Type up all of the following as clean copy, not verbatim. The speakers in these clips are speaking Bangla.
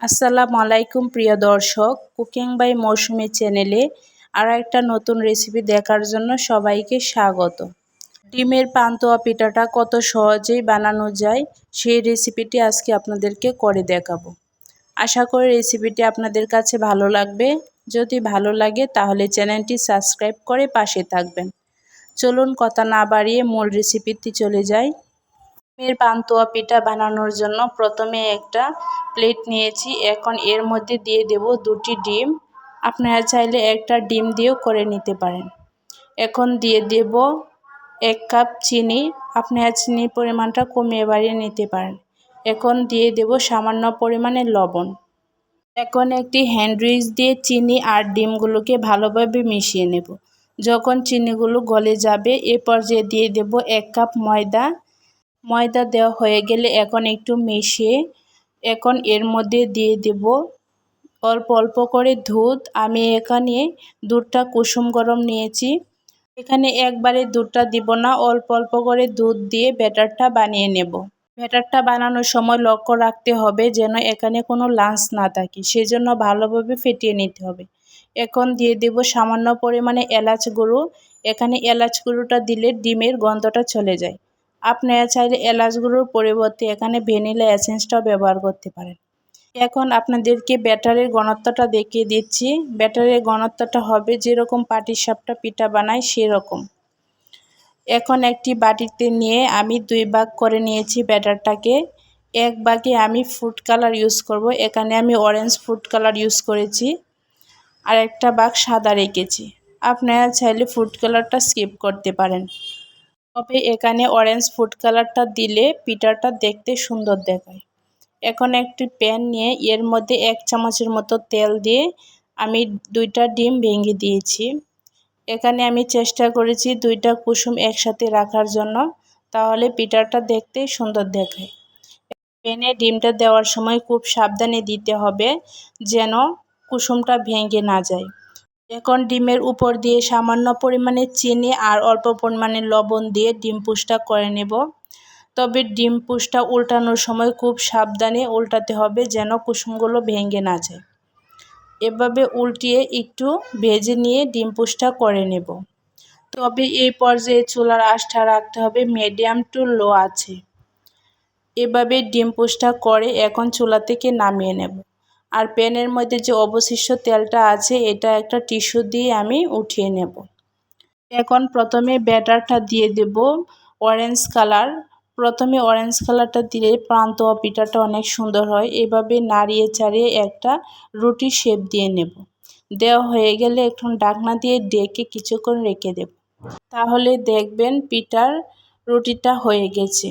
আসসালামু আলাইকুম প্রিয় দর্শক, কুকিং বাই মৌসুমী চ্যানেলে আরও একটা নতুন রেসিপি দেখার জন্য সবাইকে স্বাগত। ডিমের পান্তুয়া পিঠাটা কত সহজেই বানানো যায় সেই রেসিপিটি আজকে আপনাদেরকে করে দেখাবো। আশা করি রেসিপিটি আপনাদের কাছে ভালো লাগবে। যদি ভালো লাগে তাহলে চ্যানেলটি সাবস্ক্রাইব করে পাশে থাকবেন। চলুন কথা না বাড়িয়ে মূল রেসিপিতে চলে যাই। ডিমের পান্তুয়া পিঠা বানানোর জন্য প্রথমে একটা প্লেট নিয়েছি। এখন এর মধ্যে দিয়ে দেব 2টি ডিম। আপনারা চাইলে একটা ডিম দিয়েও করে নিতে পারেন। এখন দিয়ে দেব 1 কাপ চিনি। আপনারা চিনির পরিমাণটা কমিয়ে বাড়িয়ে নিতে পারেন। এখন দিয়ে দেব সামান্য পরিমাণে লবণ। এখন একটি হ্যান্ড উইস্ক দিয়ে চিনি আর ডিমগুলোকে ভালোভাবে মিশিয়ে নেব। যখন চিনিগুলো গলে যাবে এ পর্যায়ে দিয়ে দেব 1 কাপ ময়দা। ময়দা দেওয়া হয়ে গেলে এখন একটু মিশিয়ে এখন এর মধ্যে দিয়ে দেব অল্প অল্প করে দুধ। আমি এখানে দুধটা কুসুম গরম নিয়েছি। এখানে একবারে দুধটা দিব না, অল্প অল্প করে দুধ দিয়ে ব্যাটারটা বানিয়ে নেব। ব্যাটারটা বানানোর সময় লক্ষ্য রাখতে হবে যেন এখানে কোনো লাম্পস না থাকে, সেজন্য ভালোভাবে ফেটিয়ে নিতে হবে। এখন দিয়ে দেব সামান্য পরিমাণে এলাচ গুঁড়ো। এখানে এলাচ গুঁড়োটা দিলে ডিমের গন্ধটা চলে যায়। আপনারা চাইলে এলাচ গুঁড়োর পরিবর্তে এখানে ভ্যানিলা এসেন্সটাও ব্যবহার করতে পারেন। এখন আপনাদেরকে ব্যাটারের ঘনত্বটা দেখিয়ে দিচ্ছি। ব্যাটারের ঘনত্বটা হবে যেরকম পাটিসাপটা পিঠা বানাই সেরকম। এখন একটি বাটিতে নিয়ে আমি 2 ভাগ করে নিয়েছি ব্যাটারটাকে। এক ভাগে আমি ফুড কালার ইউজ করব। এখানে আমি অরেঞ্জ ফুড কালার ইউজ করেছি, আর একটা ভাগ সাদা রেখেছি। আপনারা চাইলে ফুড কালারটা স্কিপ করতে পারেন, তবে এখানে অরেঞ্জ ফুড কালারটা দিলে পিঠাটা দেখতে সুন্দর দেখায়। এখন একটি প্যান নিয়ে এর মধ্যে 1 চামচের মতো তেল দিয়ে আমি 2টা ডিম ভেঙে দিয়েছি। এখানে আমি চেষ্টা করেছি 2টা কুসুম একসাথে রাখার জন্য, তাহলে পিঠাটা দেখতে সুন্দর দেখায়। প্যানে ডিমটা দেওয়ার সময় খুব সাবধানে দিতে হবে যেন কুসুমটা ভেঙে না যায়। এখন ডিমের উপর দিয়ে সামান্য পরিমাণে চিনি আর অল্প পরিমাণে লবণ দিয়ে ডিম পুশটা করে নেব। তবে ডিম পুশটা উল্টানোর সময় খুব সাবধানে উল্টাতে হবে যেন কুসুমগুলো ভেঙে না যায়। এভাবে উল্টিয়ে একটু ভেজে নিয়ে ডিম পুশটা করে নেব। তবে এই পর্যায়ে চুলার আঁচটা রাখতে হবে মিডিয়াম টু লো আছে। এভাবে ডিম পুশটা করে এখন চুলা থেকে নামিয়ে নেব। আর প্যানের মধ্যে যে অবশিষ্ট তেলটা আছে এটা একটা টিস্যু দিয়ে আমি উঠিয়ে নেব। এখন প্রথমে ব্যাটারটা দিয়ে দেব অরেঞ্জ কালার। প্রথমে অরেঞ্জ কালারটা দিলে পান্তুয়া পিঠাটা অনেক সুন্দর হয়। এভাবে নাড়িয়ে চাড়িয়ে একটা রুটি শেপ দিয়ে নেব। দেওয়া হয়ে গেলে এখন ঢাকনা দিয়ে ঢেকে কিছুক্ষণ রেখে দেব। তাহলে দেখবেন পিঠার রুটিটা হয়ে গেছে।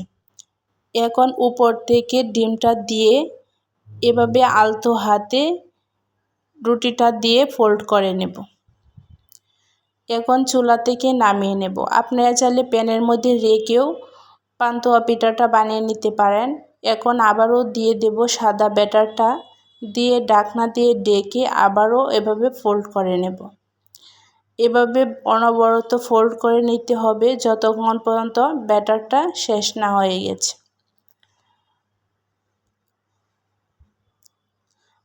এখন উপর থেকে ডিমটা দিয়ে এভাবে আলতো হাতে রুটিটা দিয়ে ফোল্ড করে নেব। এখন চুলা থেকে নামিয়ে নেব। আপনারা চাইলে প্যানের মধ্যে রেখেও পান্তুয়া পিঠাটা বানিয়ে নিতে পারেন। এখন আবারও দিয়ে দেব সাদা ব্যাটারটা, দিয়ে ঢাকনা দিয়ে ঢেকে আবারও এভাবে ফোল্ড করে নেব। এভাবে অনবরত ফোল্ড করে নিতে হবে যতক্ষণ পর্যন্ত ব্যাটারটা শেষ না হয়ে গেছে।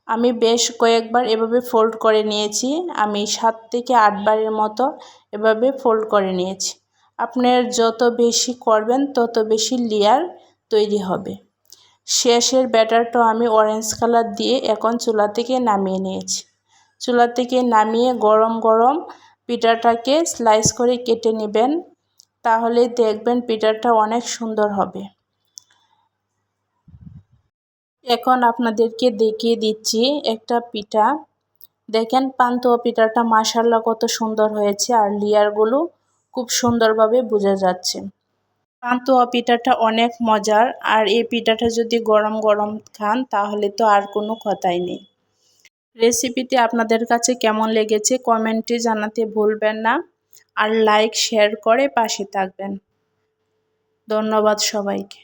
আমি বেশ কয়েকবার এভাবে ফোল্ড করে নিয়েছি। আমি 7 থেকে 8 বারের মতো এভাবে ফোল্ড করে নিয়েছি। আপনার যত বেশি করবেন তত বেশি লেয়ার তৈরি হবে। শেষের ব্যাটারটাও আমি অরেঞ্জ কালার দিয়ে এখন চুলা থেকে নামিয়ে নিয়েছি। চুলা থেকে নামিয়ে গরম গরম পিঠাটাকে স্লাইস করে কেটে নেবেন, তাহলে দেখবেন পিঠাটা অনেক সুন্দর হবে। এখন আপনাদেরকে দেখিয়ে দিচ্ছি একটা পিঠা। দেখেন পান্তুয়া পিঠাটা মাশাআল্লাহ কত সুন্দর হয়েছে, আর লেয়ারগুলো খুব সুন্দরভাবে বোঝা যাচ্ছে। পান্তুয়া পিঠাটা অনেক মজার, আর এই পিঠাটা যদি গরম গরম খান তাহলে তো আর কোনো কথাই নেই। রেসিপিটি আপনাদের কাছে কেমন লেগেছে কমেন্টে জানাতে ভুলবেন না, আর লাইক শেয়ার করে পাশে থাকবেন। ধন্যবাদ সবাইকে।